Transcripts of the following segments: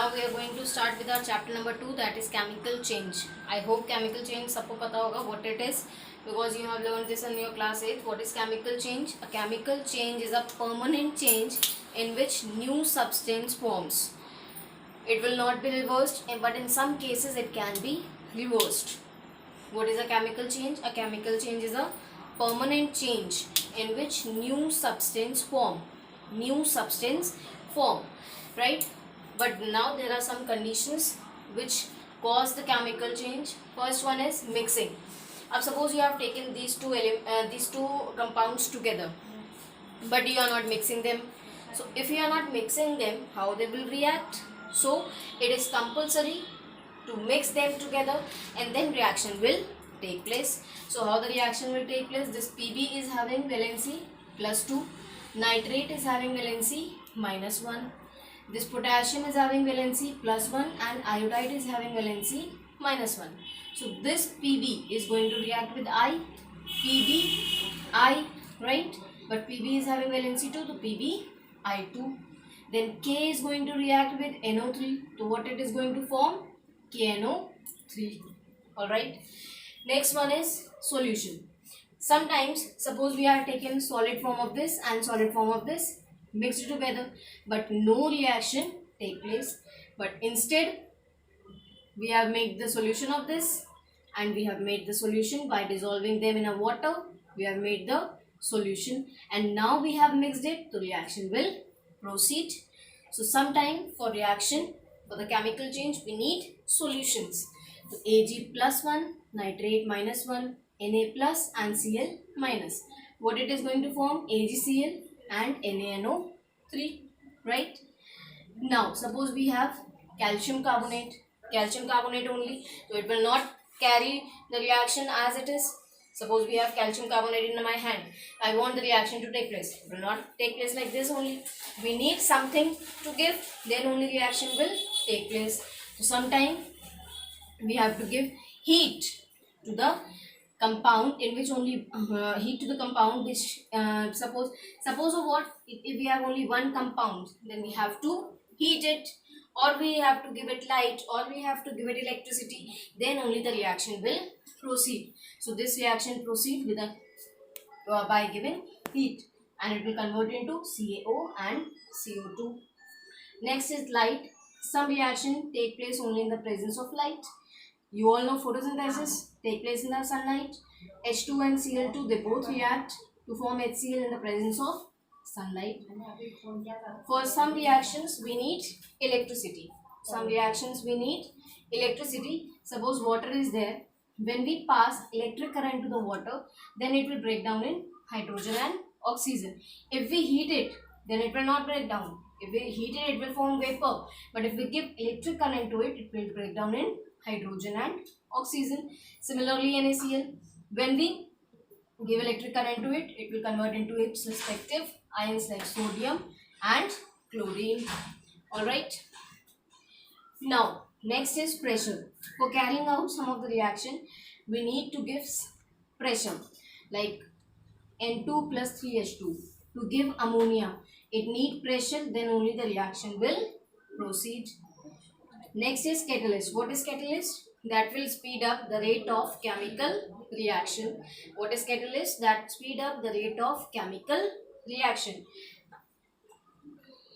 now we are going to start with our chapter number 2, that is chemical change. I hope chemical change सबको पता होगा what it is, because you have learned this in your class 8. What is chemical change? A chemical change is a permanent change in which new substance forms. It will not be reversed, but in some cases it can be reversed. What is a chemical change? A chemical change is a permanent change in which new substance form. New substance form, right? But now there are some conditions which cause the chemical change. First one is mixing. Now suppose you have taken these two compounds together, but you are not mixing them. So if you are not mixing them, how they will react? So it is compulsory to mix them together, and then reaction will take place. So how the reaction will take place? This Pb is having valency +2, nitrate is having valency -1, this potassium is having valency +1, and iodide is having valency -1. So this Pb is going to react with I, Pb, I, right? But Pb is having valency 2, so Pb, I2. Then K is going to react with NO3. So what it is going to form? KNO3. Alright. Next one is solution. Sometimes suppose we have taken solid form of this and solid form of this mixed together, but no reaction take place. But instead we have made the solution of this, and we have made the solution by dissolving them in a water. We have made the solution, and now we have mixed it. The reaction will proceed. So sometime for reaction, for the chemical change, we need solutions. So Ag +1, nitrate -1, Na plus and Cl minus. What it is going to form? AgCl and NaNO3, right? Now suppose we have calcium carbonate only, so it will not carry the reaction as it is. Suppose we have calcium carbonate in my hand, I want the reaction to take place. It will not take place like this only. We need something to give, then only reaction will take place. So sometime we have to give heat to the compound, in which only heat to the compound which suppose of what, if we have only one compound, then we have to heat it, or we have to give it light, or we have to give it electricity, then only the reaction will proceed. So this reaction proceed with a by giving heat, and it will convert into CaO and CO2. Next is light. Some reaction take place only in the presence of light. You all know photosynthesis take place in the sunlight. H2 and Cl2, they both react to form HCl in the presence of sunlight. For some reactions we need electricity. Suppose water is there. When we pass electric current to the water, then it will break down in hydrogen and oxygen. If we heat it, then it will not break down. If we heat it, it will form vapor. But if we give electric current to it, it will break down in hydrogen and oxygen. Similarly, NaCl, when we give electric current to it, it will convert into its respective ions like sodium and chlorine. Alright. Now, next is pressure. For carrying out some of the reaction, we need to give pressure, like N2 plus 3H2. To give ammonia, it need pressure, then only the reaction will proceed. Next is catalyst. What is catalyst? That will speed up the rate of chemical reaction. What is catalyst? That speed up the rate of chemical reaction.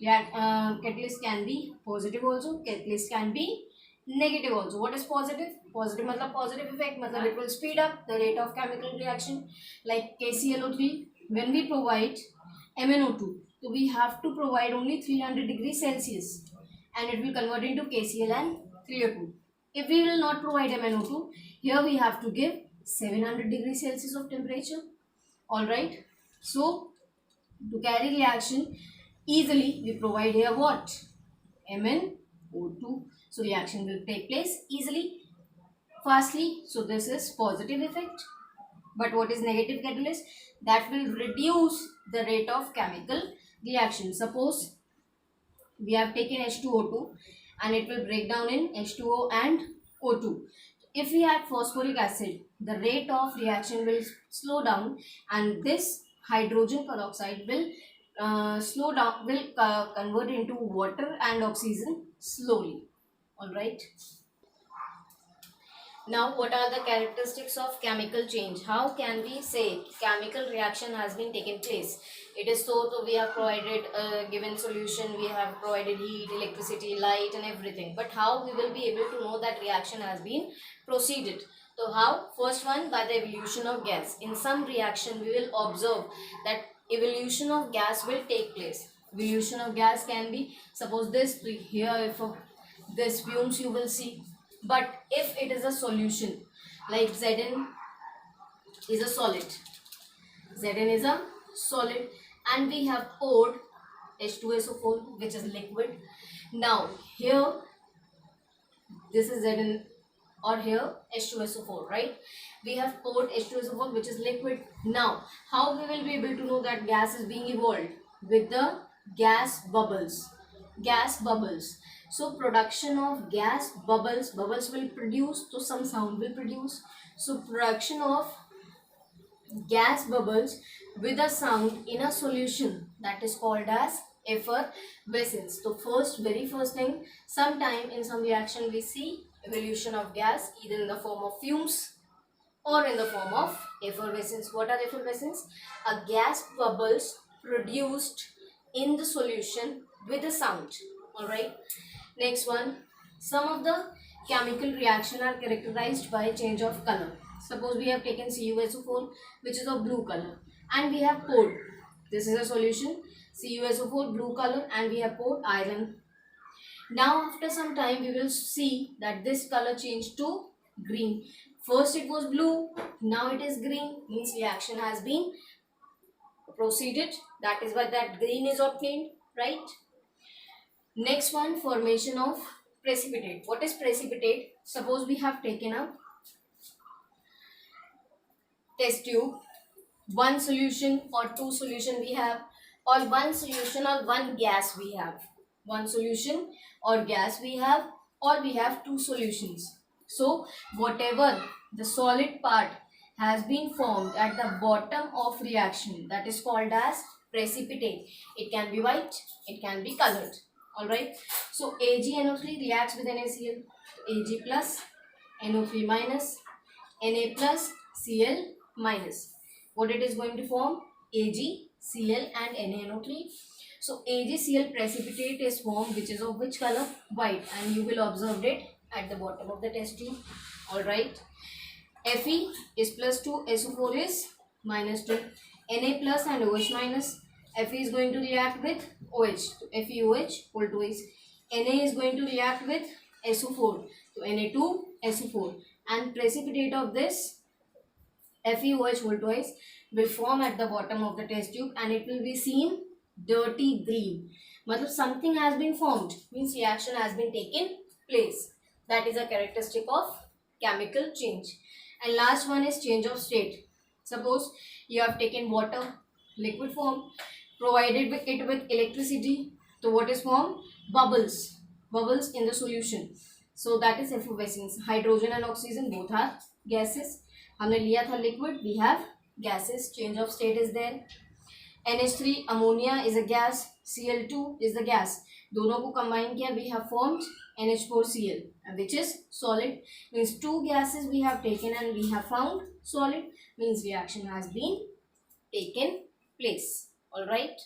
Catalyst can be positive also. Catalyst can be negative also. What is positive? Positive matlab positive effect, matlab it will speed up the rate of chemical reaction. Like KClO3, when we provide MnO2, so we have to provide only 300 degrees Celsius, and it will convert into KCl and 3O2. If we will not provide MnO2, here we have to give 700 degrees Celsius of temperature. Alright. So to carry reaction easily, we provide here what? MnO2. So reaction will take place easily, fastly. So this is positive effect. But what is negative catalyst? That will reduce the rate of chemical reaction. Suppose we have taken H2O2, and it will break down in H2O and O2. If we add phosphoric acid, the rate of reaction will slow down, and this hydrogen peroxide will slow down, will convert into water and oxygen slowly. All right. Now, what are the characteristics of chemical change? How can we say chemical reaction has been taken place? It is so we have provided a given solution, we have provided heat, electricity, light and everything. But how we will be able to know that reaction has been proceeded? So how? First one, by the evolution of gas. In some reaction, we will observe that evolution of gas will take place. Evolution of gas can be, suppose this here, if this fumes you will see. But if it is a solution, like Zn is a solid, Zn is a solid, and we have poured H2SO4 which is liquid. Now here this is Zn, or here H2SO4, right? We have poured H2SO4 which is liquid. Now how we will be able to know that gas is being evolved? With the gas bubbles. Gas bubbles. So production of gas bubbles will produce, so some sound will produce. So production of gas bubbles with a sound in a solution, that is called as effervescence. So very first thing, sometime in some reaction we see evolution of gas either in the form of fumes or in the form of effervescence. What are effervescence? A gas bubbles produced in the solution with a sound. All right. Next one, some of the chemical reaction are characterized by change of color. Suppose we have taken CuSO4 which is of blue color and we have poured. This is a solution, CuSO4 blue color, and we have poured iron. Now after some time we will see that this color changed to green. First it was blue, now it is green, means reaction has been proceeded. That is why that green is obtained, right? Next one, formation of precipitate. What is precipitate? Suppose we have taken a test tube, one solution or two solution we have, or one solution or one gas we have. One solution or gas we have, or we have two solutions. So whatever the solid part has been formed at the bottom of reaction, that is called as precipitate. It can be white, it can be colored. Alright, so AgNO3 reacts with NaCl. Ag plus NO3 minus Na plus Cl minus. What it is going to form? AgCl and NaNO3. So AgCl precipitate is formed, which is of which color? White, and you will observe it at the bottom of the test tube. Alright, Fe is plus 2, SO4 is minus 2. Na plus and OH minus. Fe is going to react with OH, so FeOH whole twice. Na is going to react with SO4, so Na2 SO4, and precipitate of this FeOH whole twice will form at the bottom of the test tube, and it will be seen dirty green. Matlab something has been formed, means reaction has been taken place. That is a characteristic of chemical change. And last one is change of state. Suppose you have taken water, liquid form, provided it with electricity. So what is formed? Bubbles. Bubbles in the solution. So that is effervescence. Hydrogen and oxygen both are gases. हमने लिया था liquid, we have gases. Change of state is there. NH3 ammonia is a gas. Cl2 is the gas. दोनों को combine किया, we have formed NH4Cl, which is solid. Means two gases we have taken and we have found solid. Means reaction has been taken place. All right.